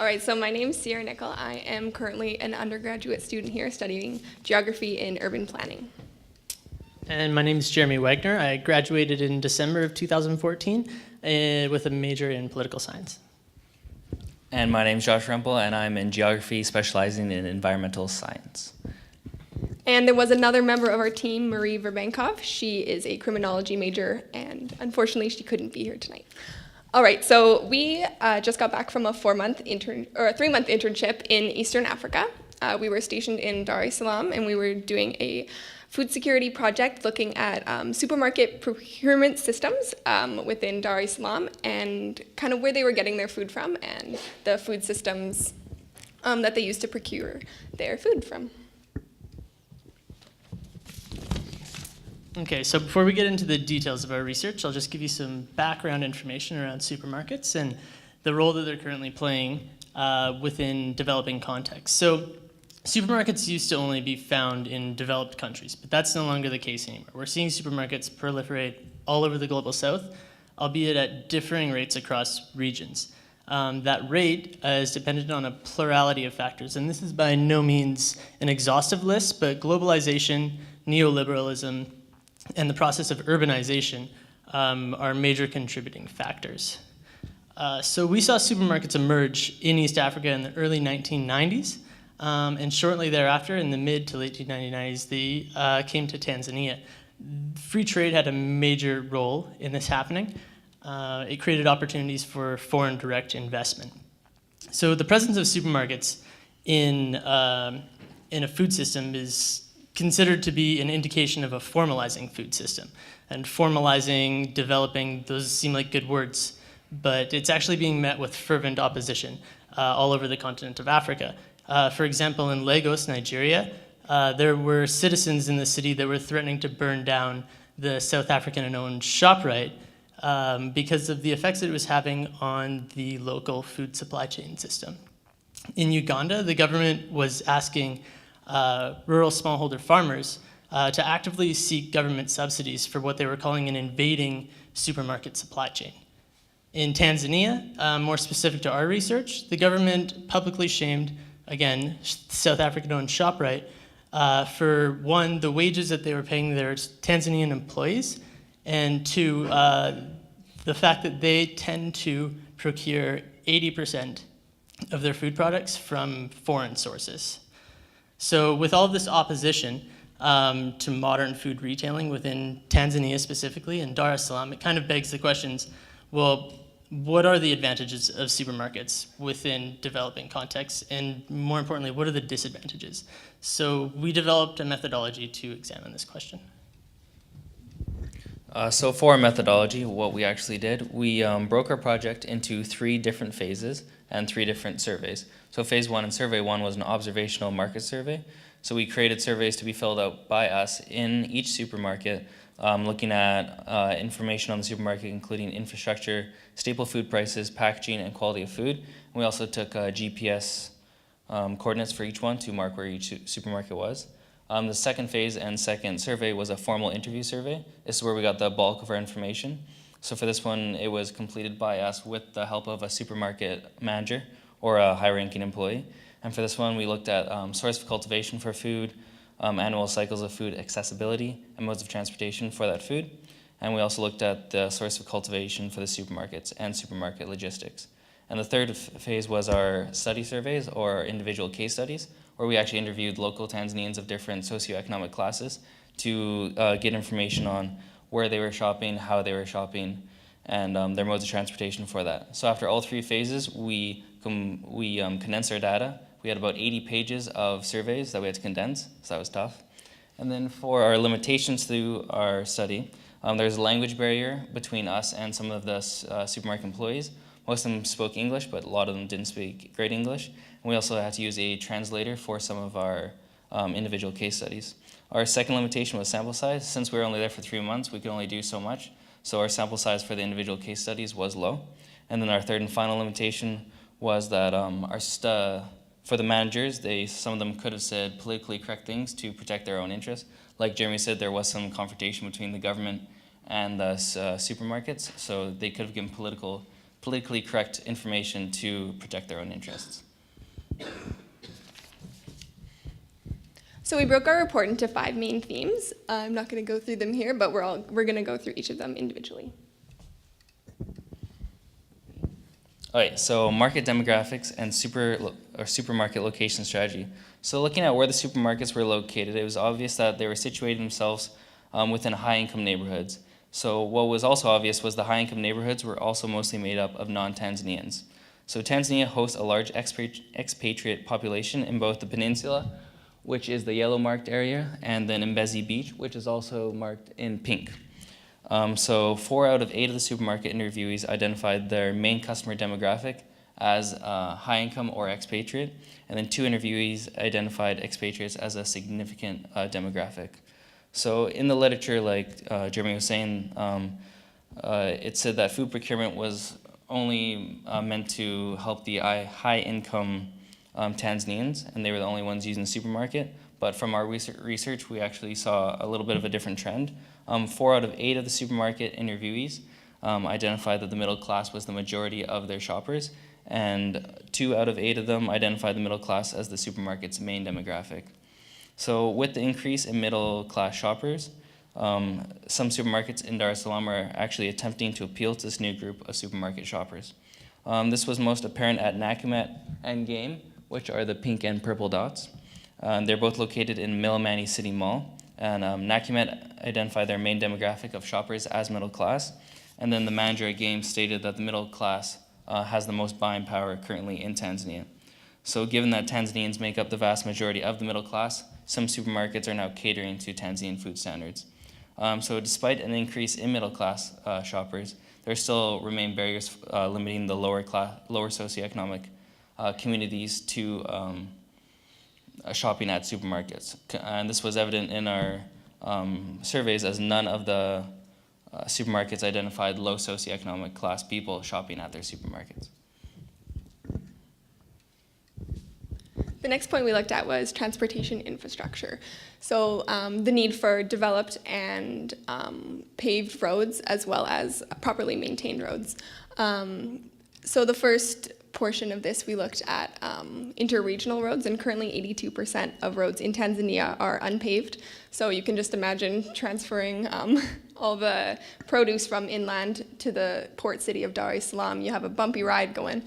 All right, so my name's Sierra Nickel. I am currently an undergraduate student here studying geography in urban planning. And my name is Jeremy Wagner. I graduated in December of 2014 with a major in political science. And my name is Josh Rempel, and I'm in geography, specializing in environmental science. And there was another member of our team, Marie Verbankov. She is a criminology major, and unfortunately, she couldn't be here tonight. All right, so we just got back from a 3-month internship in Eastern Africa. We were stationed in Dar es Salaam, and we were doing a food security project looking at supermarket procurement systems within Dar es Salaam and kind of where they were getting their food from and the food systems that they used to procure their food from. Okay, so before we get into the details of our research, I'll just give you some background information around supermarkets and the role that they're currently playing within developing contexts. So supermarkets used to only be found in developed countries, but that's no longer the case anymore. We're seeing supermarkets proliferate all over the global south, albeit at differing rates across regions. That rate is dependent on a plurality of factors, and this is by no means an exhaustive list, but globalization, neoliberalism, and the process of urbanization are major contributing factors. So we saw supermarkets emerge in East Africa in the early 1990s, and shortly thereafter, in the mid to late 1990s, they came to Tanzania. Free trade had a major role in this happening. It created opportunities for foreign direct investment. So the presence of supermarkets in a food system is considered to be an indication of a formalizing food system. And formalizing, developing, those seem like good words, but it's actually being met with fervent opposition all over the continent of Africa. For example, in Lagos, Nigeria, there were citizens in the city that were threatening to burn down the South African-owned ShopRite because of the effects that it was having on the local food supply chain system. In Uganda, the government was asking rural smallholder farmers to actively seek government subsidies for what they were calling an invading supermarket supply chain. In Tanzania, more specific to our research, the government publicly shamed, again, South African-owned ShopRite for, one, the wages that they were paying their Tanzanian employees, and two, the fact that they tend to procure 80% of their food products from foreign sources. So with all of this opposition to modern food retailing within Tanzania specifically and Dar es Salaam, it kind of begs the questions, well, what are the advantages of supermarkets within developing contexts? And more importantly, what are the disadvantages? So we developed a methodology to examine this question. So for our methodology, what we actually did, we broke our project into 3 different phases and 3 different surveys. So phase 1 and survey 1 was an observational market survey. So we created surveys to be filled out by us in each supermarket, looking at information on the supermarket, including infrastructure, staple food prices, packaging, and quality of food. And we also took GPS coordinates for each one to mark where each supermarket was. The second phase and second survey was a formal interview survey. This is where we got the bulk of our information. So for this one, it was completed by us with the help of a supermarket manager or a high-ranking employee. And for this one, we looked at source of cultivation for food, annual cycles of food accessibility, and modes of transportation for that food. And we also looked at the source of cultivation for the supermarkets and supermarket logistics. And the third phase was our study surveys, or our individual case studies, where we actually interviewed local Tanzanians of different socioeconomic classes to get information on where they were shopping, how they were shopping, and their modes of transportation for that. So after all 3 phases, we condensed our data. We had about 80 pages of surveys that we had to condense, so that was tough. And then for our limitations through our study, there's a language barrier between us and some of the supermarket employees. Most of them spoke English, but a lot of them didn't speak great English. And we also had to use a translator for some of our individual case studies. Our second limitation was sample size. Since we were only there for 3 months, we could only do so much. So our sample size for the individual case studies was low. And then our third and final limitation was that for the managers, some of them could have said politically correct things to protect their own interests. Like Jeremy said, there was some confrontation between the government and the supermarkets, so they could have given political politically correct information to protect their own interests. So we broke our report into 5 main themes. I'm not going to go through them here, but we're going to go through each of them individually. Okay, so market demographics and supermarket location strategy. So looking at where the supermarkets were located, it was obvious that they were situated themselves within high-income neighborhoods. So what was also obvious was the high-income neighborhoods were also mostly made up of non-Tanzanians. So Tanzania hosts a large expatriate population in both the peninsula, which is the yellow marked area, and then Mbezi Beach, which is also marked in pink. So 4 out of 8 of the supermarket interviewees identified their main customer demographic as high income or expatriate, and then 2 interviewees identified expatriates as a significant demographic. So in the literature, like Jeremy was saying, it said that food procurement was only meant to help the high income Tanzanians, and they were the only ones using the supermarket. But from our research, we actually saw a little bit of a different trend. 4 out of 8 of the supermarket interviewees identified that the middle class was the majority of their shoppers, and 2 out of 8 of them identified the middle class as the supermarket's main demographic. So with the increase in middle class shoppers, some supermarkets in Dar es Salaam are actually attempting to appeal to this new group of supermarket shoppers. This was most apparent at Nakumatt and Game, which are the pink and purple dots. They're both located in Milimani City Mall. And Nakumatt identified their main demographic of shoppers as middle class. And then the manager at Game stated that the middle class has the most buying power currently in Tanzania. So given that Tanzanians make up the vast majority of the middle class, some supermarkets are now catering to Tanzanian food standards. So despite an increase in middle class shoppers, there still remain barriers limiting the lower socioeconomic communities to shopping at supermarkets. And this was evident in our surveys, as none of the supermarkets identified low socioeconomic class people shopping at their supermarkets. The next point we looked at was transportation infrastructure. So the need for developed and paved roads, as well as properly maintained roads. So the first portion of this, we looked at interregional roads, and currently 82% of roads in Tanzania are unpaved. So you can just imagine transferring all the produce from inland to the port city of Dar es Salaam. You have a bumpy ride going.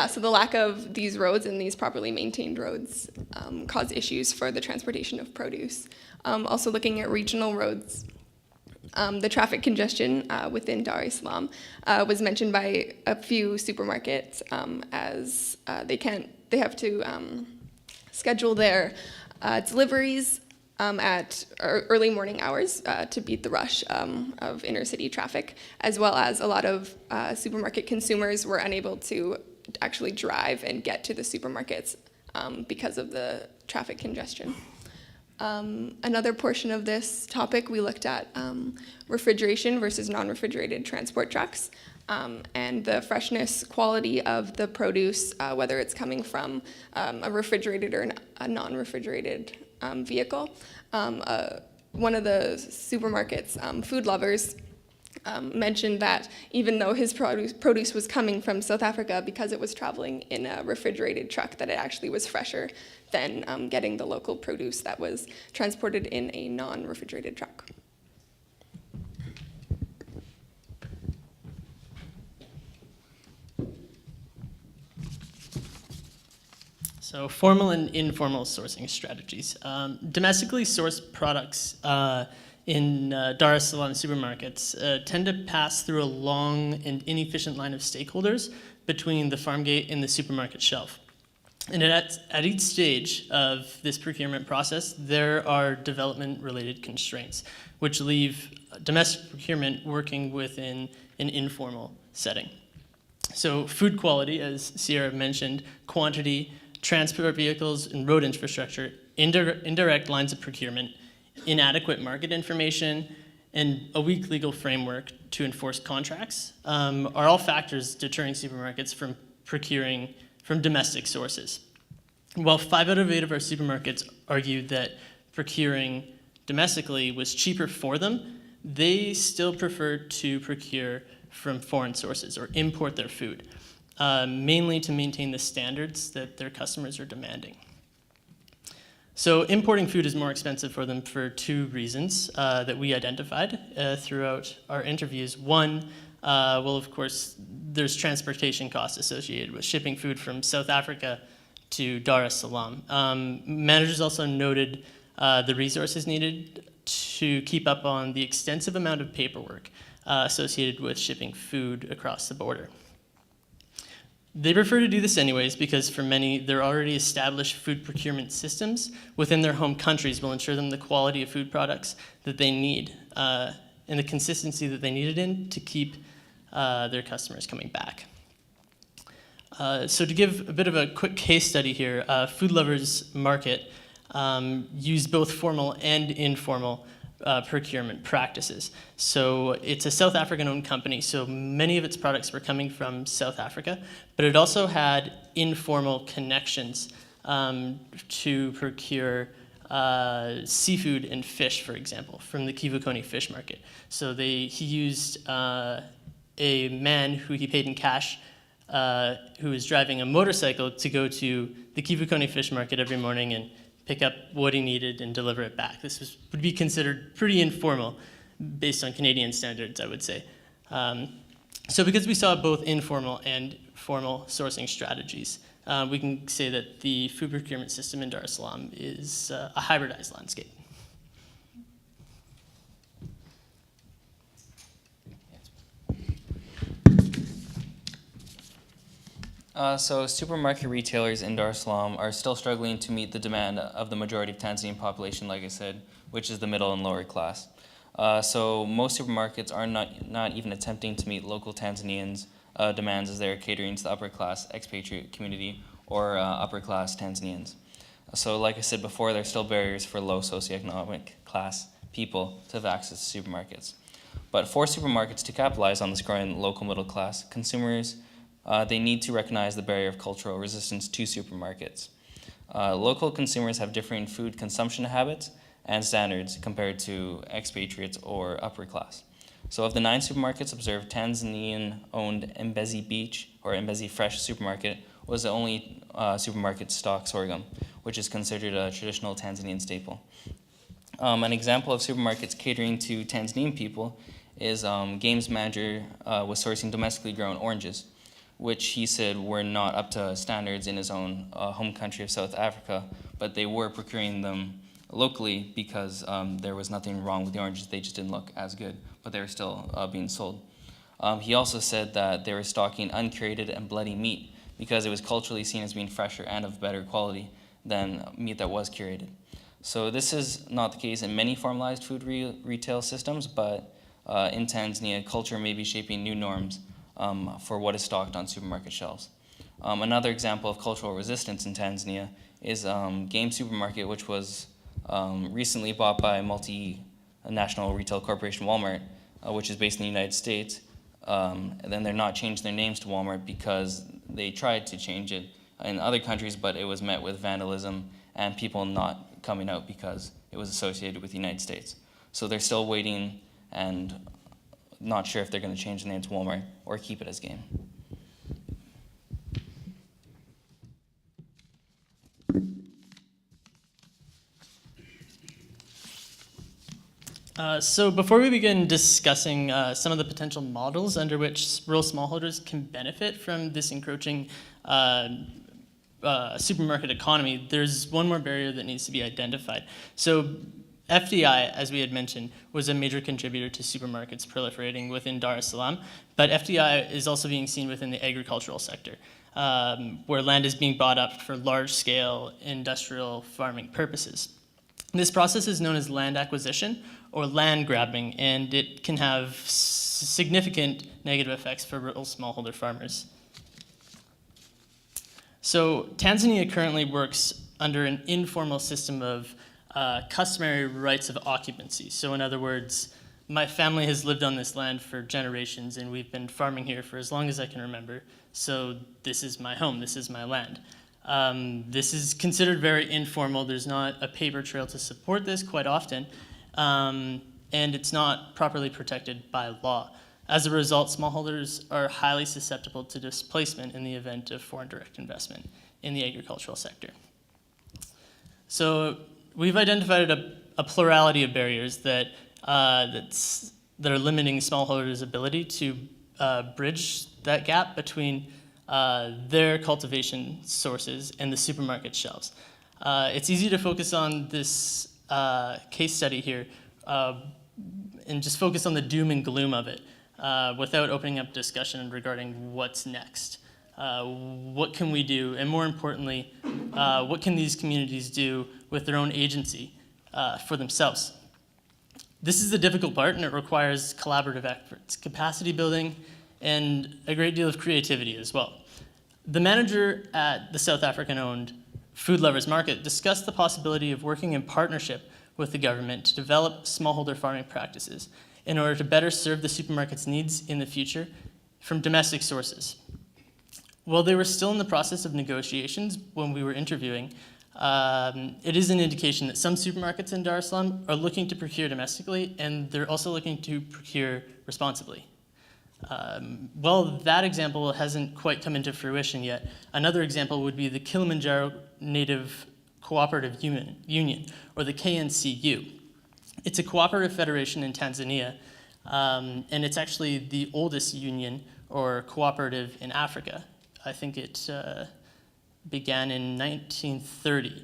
So the lack of these roads and these properly maintained roads cause issues for the transportation of produce. Also looking at regional roads, the traffic congestion within Dar es Salaam was mentioned by a few supermarkets as they have to schedule their deliveries at early morning hours to beat the rush of inner city traffic, as well as a lot of supermarket consumers were unable to actually drive and get to the supermarkets because of the traffic congestion. Another portion of this topic, we looked at refrigeration versus non-refrigerated transport trucks and the freshness quality of the produce, whether it's coming from a refrigerated or a non-refrigerated vehicle. One of the supermarket's food lovers mentioned that even though his produce was coming from South Africa, because it was traveling in a refrigerated truck, that it actually was fresher than getting the local produce that was transported in a non-refrigerated truck. So formal and informal sourcing strategies. Domestically sourced products in Dar es Salaam supermarkets tend to pass through a long and inefficient line of stakeholders between the farm gate and the supermarket shelf. And at each stage of this procurement process, there are development-related constraints, which leave domestic procurement working within an informal setting. So food quality, as Sierra mentioned, quantity, transport vehicles, and road infrastructure, indirect lines of procurement, inadequate market information, and a weak legal framework to enforce contracts are all factors deterring supermarkets from procuring from domestic sources. While 5 out of 8 of our supermarkets argued that procuring domestically was cheaper for them, they still prefer to procure from foreign sources or import their food, mainly to maintain the standards that their customers are demanding. So importing food is more expensive for them for two reasons that we identified throughout our interviews. One, well, of course, there's transportation costs associated with shipping food from South Africa to Dar es Salaam. Managers also noted the resources needed to keep up on the extensive amount of paperwork associated with shipping food across the border. They prefer to do this anyways because for many, their already established food procurement systems within their home countries will ensure them the quality of food products that they need and the consistency that they need it in to keep their customers coming back. So to give a bit of a quick case study here, Food Lovers Market used both formal and informal procurement practices. So it's a South African-owned company, so many of its products were coming from South Africa, but it also had informal connections to procure seafood and fish, for example, from the Kivukoni fish market. So he used a man who he paid in cash who was driving a motorcycle to go to the Kivukoni fish market every morning and pick up what he needed and deliver it back. This would be considered pretty informal based on Canadian standards, I would say. So because we saw both informal and formal sourcing strategies, we can say that the food procurement system in Dar es Salaam is a hybridized landscape. So supermarket retailers in Dar es Salaam are still struggling to meet the demand of the majority of Tanzanian population, like I said, which is the middle and lower class. So most supermarkets are not even attempting to meet local Tanzanians' demands as they're catering to the upper class expatriate community or upper class Tanzanians. So like I said before, there are still barriers for low socioeconomic class people to have access to supermarkets. But for supermarkets to capitalize on this growing local middle class, consumers they need to recognize the barrier of cultural resistance to supermarkets. Local consumers have differing food consumption habits and standards compared to expatriates or upper class. So of the 9 supermarkets observed, Tanzanian-owned Mbezi Beach or Mbezi Fresh supermarket was the only supermarket to stock sorghum, which is considered a traditional Tanzanian staple. An example of supermarkets catering to Tanzanian people is Games Manager was sourcing domestically grown oranges, which he said were not up to standards in his own home country of South Africa, but they were procuring them locally because there was nothing wrong with the oranges, they just didn't look as good, but they were still being sold. He also said that they were stocking uncurated and bloody meat because it was culturally seen as being fresher and of better quality than meat that was curated. So this is not the case in many formalized food retail systems, but in Tanzania, culture may be shaping new norms for what is stocked on supermarket shelves. Another example of cultural resistance in Tanzania is Game Supermarket, which was recently bought by multinational retail corporation Walmart, which is based in the United States. And then they're not changed their names to Walmart because they tried to change it in other countries, but it was met with vandalism and people not coming out because it was associated with the United States. So they're still waiting and not sure if they're going to change the name to Walmart or keep it as Game. So before we begin discussing some of the potential models under which rural smallholders can benefit from this encroaching supermarket economy, there's one more barrier that needs to be identified. So FDI, as we had mentioned, was a major contributor to supermarkets proliferating within Dar es Salaam, but FDI is also being seen within the agricultural sector, where land is being bought up for large-scale industrial farming purposes. This process is known as land acquisition or land grabbing, and it can have significant negative effects for rural smallholder farmers. So Tanzania currently works under an informal system of customary rights of occupancy. So in other words, my family has lived on this land for generations and we've been farming here for as long as I can remember. So this is my home, this is my land. This is considered very informal. There's not a paper trail to support this quite often. and it's not properly protected by law. As a result, smallholders are highly susceptible to displacement in the event of foreign direct investment in the agricultural sector. So we've identified a plurality of barriers that are limiting smallholders' ability to bridge that gap between their cultivation sources and the supermarket shelves. It's easy to focus on this case study here and just focus on the doom and gloom of it without opening up discussion regarding what's next. What can we do? And more importantly, what can these communities do with their own agency for themselves? This is the difficult part, and it requires collaborative efforts, capacity building, and a great deal of creativity as well. The manager at the South African-owned Food Lovers Market discussed the possibility of working in partnership with the government to develop smallholder farming practices in order to better serve the supermarket's needs in the future from domestic sources. While they were still in the process of negotiations when we were interviewing, it is an indication that some supermarkets in Dar es Salaam are looking to procure domestically, and they're also looking to procure responsibly. Well, that example hasn't quite come into fruition yet. Another example would be the Kilimanjaro Native Cooperative Union, or the KNCU. It's a cooperative federation in Tanzania, and it's actually the oldest union or cooperative in Africa. I think it began in 1930.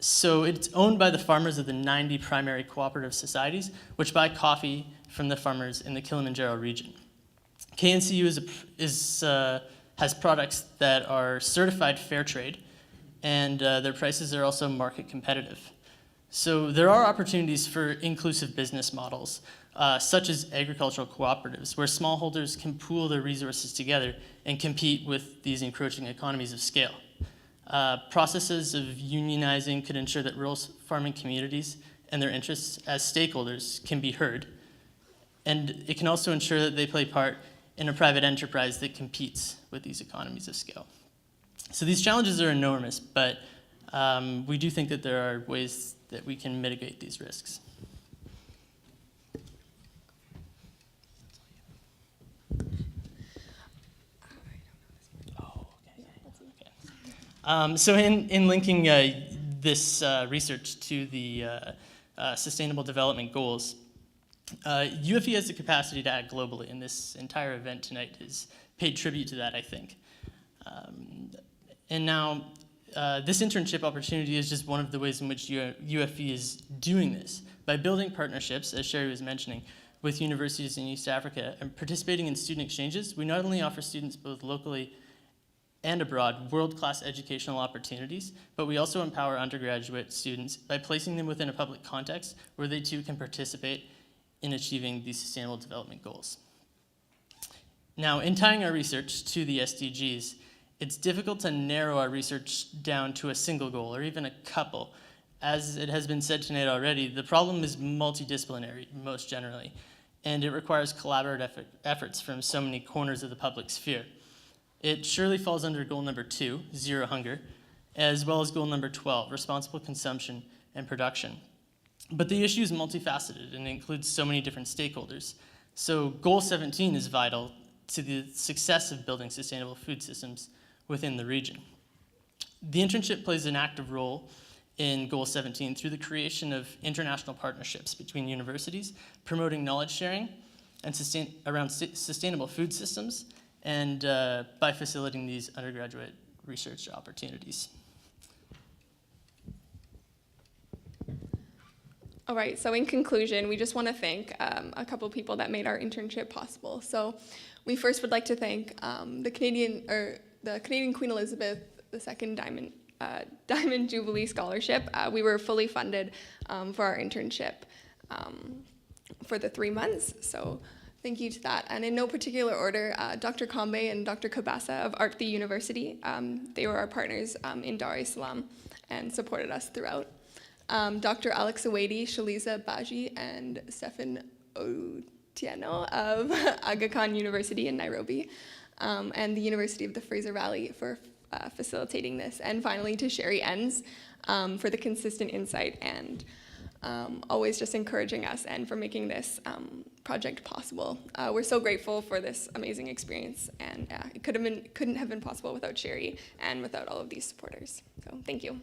So it's owned by the farmers of the 90 primary cooperative societies, which buy coffee from the farmers in the Kilimanjaro region. KNCU has products that are certified fair trade, and their prices are also market competitive. So there are opportunities for inclusive business models, such as agricultural cooperatives, where smallholders can pool their resources together and compete with these encroaching economies of scale. Processes of unionizing could ensure that rural farming communities and their interests as stakeholders can be heard. And it can also ensure that they play part in a private enterprise that competes with these economies of scale. So these challenges are enormous, but we do think that there are ways that we can mitigate these risks. So in linking this research to the Sustainable Development Goals, UFV has the capacity to act globally, and this entire event tonight has paid tribute to that, I think. And now, this internship opportunity is just one of the ways in which UFV is doing this. By building partnerships, as Sherry was mentioning, with universities in East Africa and participating in student exchanges, we not only offer students both locally and abroad world-class educational opportunities, but we also empower undergraduate students by placing them within a public context where they too can participate in achieving these Sustainable Development Goals. Now, in tying our research to the SDGs, it's difficult to narrow our research down to a single goal or even a couple. As it has been said tonight already, the problem is multidisciplinary, most generally, and it requires collaborative efforts from so many corners of the public sphere. It surely falls under goal number 2, zero hunger, as well as goal number 12, responsible consumption and production. But the issue is multifaceted and includes so many different stakeholders. So goal 17 is vital to the success of building sustainable food systems within the region. The internship plays an active role in goal 17 through the creation of international partnerships between universities, promoting knowledge sharing and around sustainable food systems, and by facilitating these undergraduate research opportunities. All right, so in conclusion, we just want to thank a couple people that made our internship possible. So we first would like to thank the Canadian Queen Elizabeth II Diamond Jubilee Scholarship. We were fully funded for our internship for the 3 months, so thank you to that. And in no particular order, Dr. Kambe and Dr. Kabasa of Artthi University, they were our partners in Dar es Salaam and supported us throughout. Dr. Alex Awadi, Shaliza Baji, and Stefan Otieno of Aga Khan University in Nairobi, and the University of the Fraser Valley for facilitating this. And finally to Sherry Enns for the consistent insight and always just encouraging us and for making this project possible. We're so grateful for this amazing experience, and it couldn't have been possible without Sherry and without all of these supporters. So thank you.